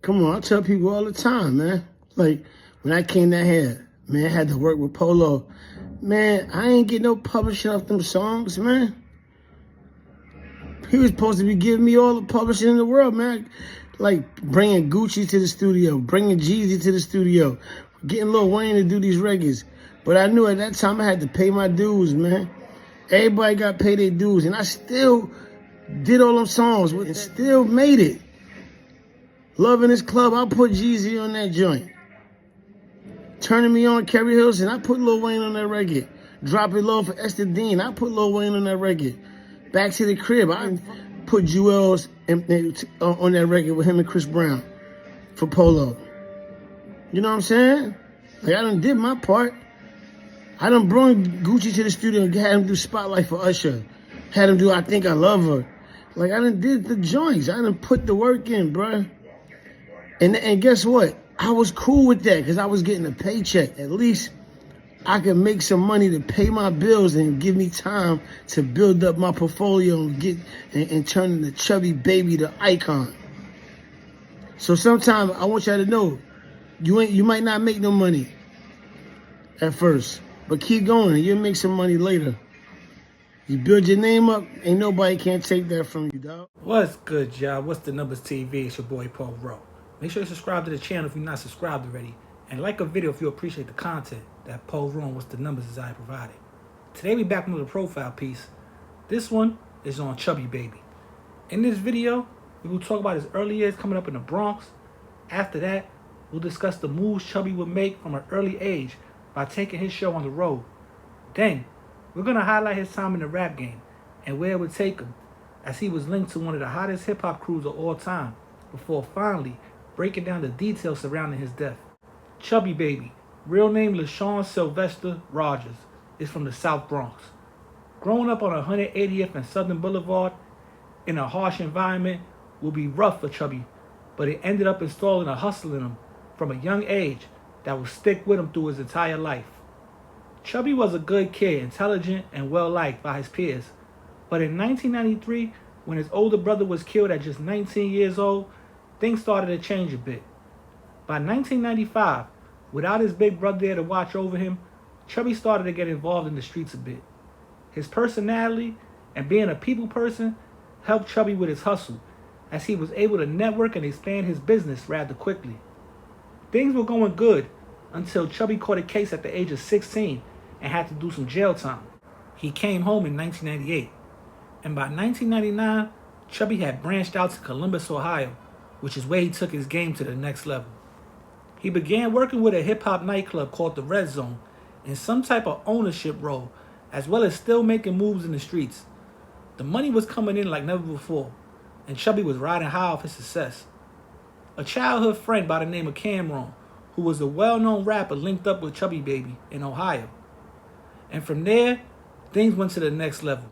Come on, I tell people all the time, man. Like, when I came down here, man, I had to work with Polo. Man, I ain't get no publishing off them songs, man. He was supposed to be giving me all the publishing in the world, man. Like, bringing Gucci to the studio, bringing Jeezy to the studio, getting Lil Wayne to do these records. But I knew at that time I had to pay my dues, man. Everybody got to pay their dues, and I still did all them songs and still made it. Loving This Club, I put Jeezy on that joint. Turning Me On, Kerry Hilson, I put Lil Wayne on that record. Drop It Low for Esther Dean, I put Lil Wayne on that record. Back to the Crib, I put Jewels on that record with him and Chris Brown for Polo. You know what I'm saying? Like, I done did my part. I done brought Gucci to the studio and had him do Spotlight for Usher. Had him do I Think I Love Her. Like, I done did the joints. I done put the work in, bruh. And guess what? I was cool with that because I was getting a paycheck. At least I could make some money to pay my bills and give me time to build up my portfolio and turn the Chubbie baby to icon. So sometimes I want y'all to know, you might not make no money at first, but keep going and you'll make some money later. You build your name up, ain't nobody can't take that from you, dog. What's good, y'all? What's the Numbers TV? It's your boy Paul Rowe. Make sure you subscribe to the channel if you're not subscribed already, and like a video if you appreciate the content that Paul Rowe and What's the Numbers is I provided. Today we back with a profile piece. This one is on Chubbie Baby. In this video, we will talk about his early years coming up in the Bronx. After that, we'll discuss the moves Chubbie would make from an early age by taking his show on the road. Then, we're going to highlight his time in the rap game and where it would take him, as he was linked to one of the hottest hip-hop crews of all time, before finally breaking down the details surrounding his death. Chubbie Baby, real name LaShawn Sylvester Rogers, is from the South Bronx. Growing up on 180th and Southern Boulevard in a harsh environment will be rough for Chubbie, but it ended up installing a hustle in him from a young age that will stick with him through his entire life. Chubbie was a good kid, intelligent and well-liked by his peers, but in 1993, when his older brother was killed at just 19 years old, things started to change a bit. By 1995, without his big brother there to watch over him, Chubbie started to get involved in the streets a bit. His personality and being a people person helped Chubbie with his hustle, as he was able to network and expand his business rather quickly. Things were going good until Chubbie caught a case at the age of 16 and had to do some jail time. He came home in 1998, and by 1999, Chubbie had branched out to Columbus, Ohio, which is where he took his game to the next level. He began working with a hip-hop nightclub called the Red Zone in some type of ownership role, as well as still making moves in the streets. The money was coming in like never before, and Chubbie was riding high off his success. A childhood friend by the name of Camron, who was a well-known rapper, linked up with Chubbie Baby in Ohio. And from there, things went to the next level.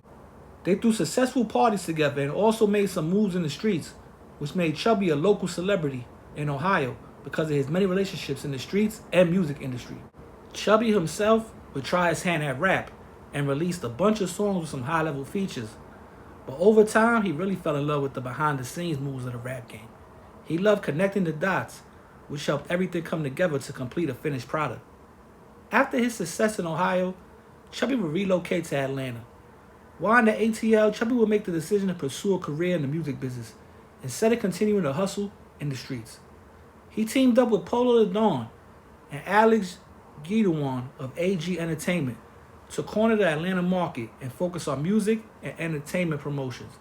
They threw successful parties together and also made some moves in the streets, which made Chubbie a local celebrity in Ohio because of his many relationships in the streets and music industry. Chubbie himself would try his hand at rap and released a bunch of songs with some high-level features. But over time, he really fell in love with the behind-the-scenes moves of the rap game. He loved connecting the dots, which helped everything come together to complete a finished product. After his success in Ohio, Chubbie would relocate to Atlanta. While in the ATL, Chubbie would make the decision to pursue a career in the music business instead of continuing to hustle in the streets. He teamed up with Polo the Don and Alex Guidowan of AG Entertainment to corner the Atlanta market and focus on music and entertainment promotions.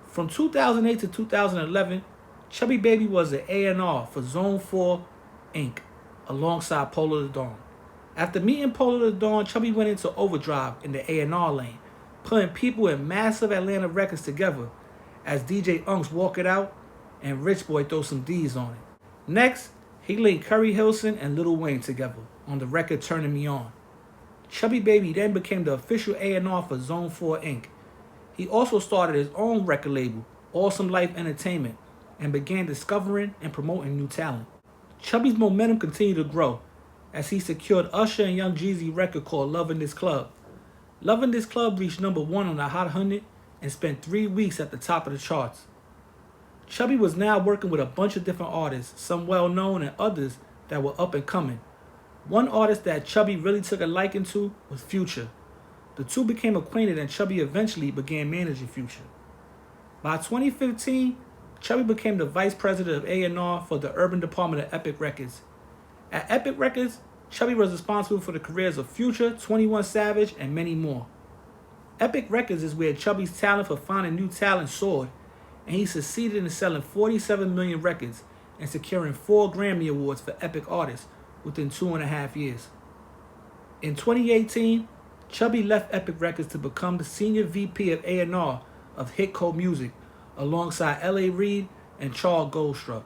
From 2008 to 2011, Chubbie Baby was an A&R for Zone 4 Inc. alongside Polo the Don. After meeting Polo the Don, Chubbie went into overdrive in the A&R lane, putting people in massive Atlanta records together as DJ Unks Walk It Out and Rich Boy Throw Some D's on it. Next, he linked Kerry Hilson and Lil Wayne together on the record Turning Me On. Chubbie Baby then became the official A&R for Zone 4 Inc. He also started his own record label, Awesome Life Entertainment, and began discovering and promoting new talent. Chubbie's momentum continued to grow as he secured Usher and Young Jeezy record called Lovin' This Club. Lovin' This Club reached #1 on the Hot 100 and spent 3 weeks at the top of the charts. Chubbie was now working with a bunch of different artists, some well-known and others that were up and coming. One artist that Chubbie really took a liking to was Future. The two became acquainted and Chubbie eventually began managing Future. By 2015, Chubbie became the vice president of A&R for the urban department of Epic Records. At Epic Records, Chubbie was responsible for the careers of Future, 21 Savage, and many more. Epic Records is where Chubbie's talent for finding new talent soared, and he succeeded in selling 47 million records and securing 4 Grammy Awards for Epic Artists within 2.5 years. In 2018, Chubbie left Epic Records to become the senior VP of A&R of HitCo Music alongside L.A. Reid and Charles Goldstruck.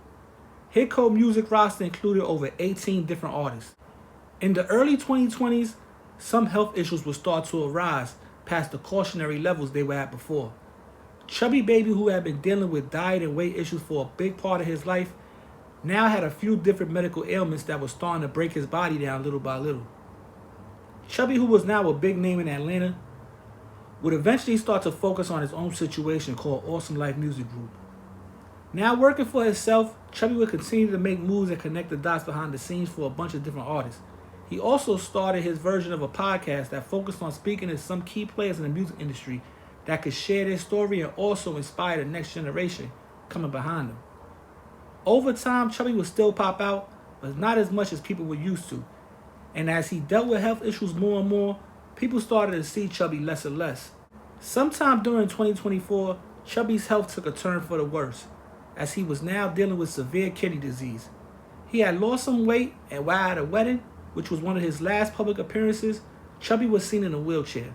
HitCo Music roster included over 18 different artists. In the early 2020s, some health issues would start to arise past the cautionary levels they were at before. Chubbie Baby, who had been dealing with diet and weight issues for a big part of his life, now had a few different medical ailments that were starting to break his body down little by little. Chubbie, who was now a big name in Atlanta, would eventually start to focus on his own situation called Awesome Life Music Group. Now working for himself, Chubbie would continue to make moves and connect the dots behind the scenes for a bunch of different artists. He also started his version of a podcast that focused on speaking to some key players in the music industry that could share their story and also inspire the next generation coming behind them. Over time, Chubbie would still pop out, but not as much as people were used to. And as he dealt with health issues more and more, people started to see Chubbie less and less. Sometime during 2024, Chubbie's health took a turn for the worse, as he was now dealing with severe kidney disease. He had lost some weight, and while at a wedding, which was one of his last public appearances, Chubbie was seen in a wheelchair.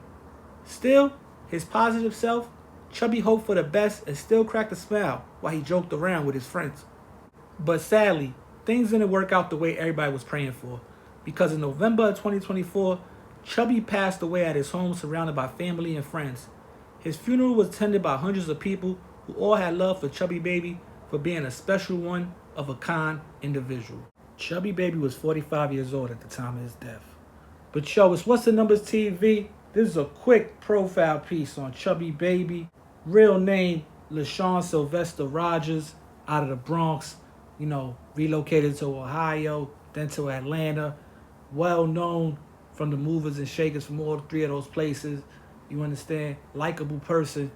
Still, his positive self, Chubbie hoped for the best and still cracked a smile while he joked around with his friends. But sadly, things didn't work out the way everybody was praying for, because in November of 2024, Chubbie passed away at his home surrounded by family and friends. His funeral was attended by hundreds of people who all had love for Chubbie Baby for being a special one of a kind individual. Chubbie Baby was 45 years old at the time of his death. But yo, it's What's the Numbers TV. This is a quick profile piece on Chubbie Baby. Real name, LaShawn Sylvester Rogers, out of the Bronx. Relocated to Ohio, then to Atlanta. Well known from the movers and shakers from all 3 of those places. You understand? Likeable person.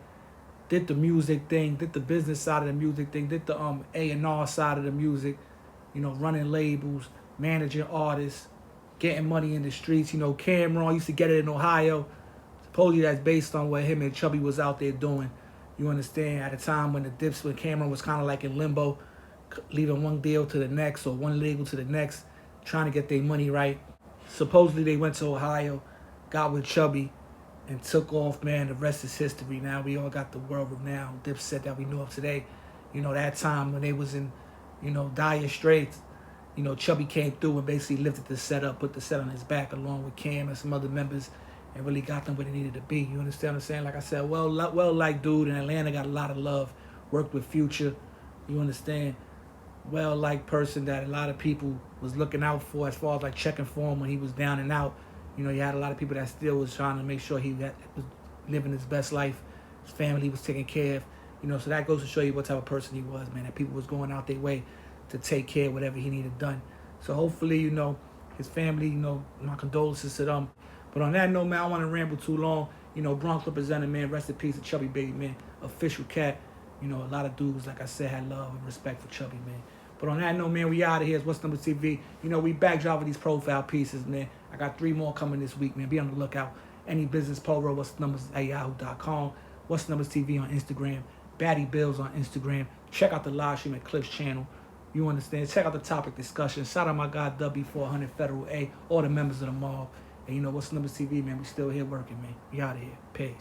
Did the music thing, did the business side of the music thing, did the A&R side of the music. Running labels, managing artists, getting money in the streets. Camron used to get it in Ohio. Supposedly that's based on what him and Chubbie was out there doing. You understand? At a time when Camron was kind of like in limbo, leaving one deal to the next or one label to the next, trying to get their money right. Supposedly they went to Ohio, got with Chubbie, and took off, man. The rest is history. Now we all got the world-renowned Dipset that we know of today. That time when they was in, dire straits, Chubbie came through and basically lifted the set up, put the set on his back along with Cam and some other members, and really got them where they needed to be. You understand what I'm saying? Like I said, well-liked dude in Atlanta, got a lot of love, worked with Future. You understand? Well-liked person that a lot of people was looking out for as far as like checking for him when he was down and out. You had a lot of people that still was trying to make sure he was living his best life. His family was taken care of. So that goes to show you what type of person he was, man. That people was going out their way to take care of whatever he needed done. So hopefully, his family, my condolences to them. But on that note, man, I don't want to ramble too long. Bronx represented, man. Rest in peace to Chubbie Baby, man. Official cat. A lot of dudes, like I said, had love and respect for Chubbie, man. But on that note, man, we out of here. It's What's the Numbers TV. We back dropping these profile pieces, man. I got 3 more coming this week, man. Be on the lookout. Any business, Polo, What's the Numbers at yahoo.com. What's the Numbers TV on Instagram. Batty Bills on Instagram. Check out the live stream at Clips channel. You understand? Check out the topic discussion. Shout out my guy W400 Federal A, all the members of the Mobb. And What's the Numbers TV, man. We still here working, man. We out of here. Peace.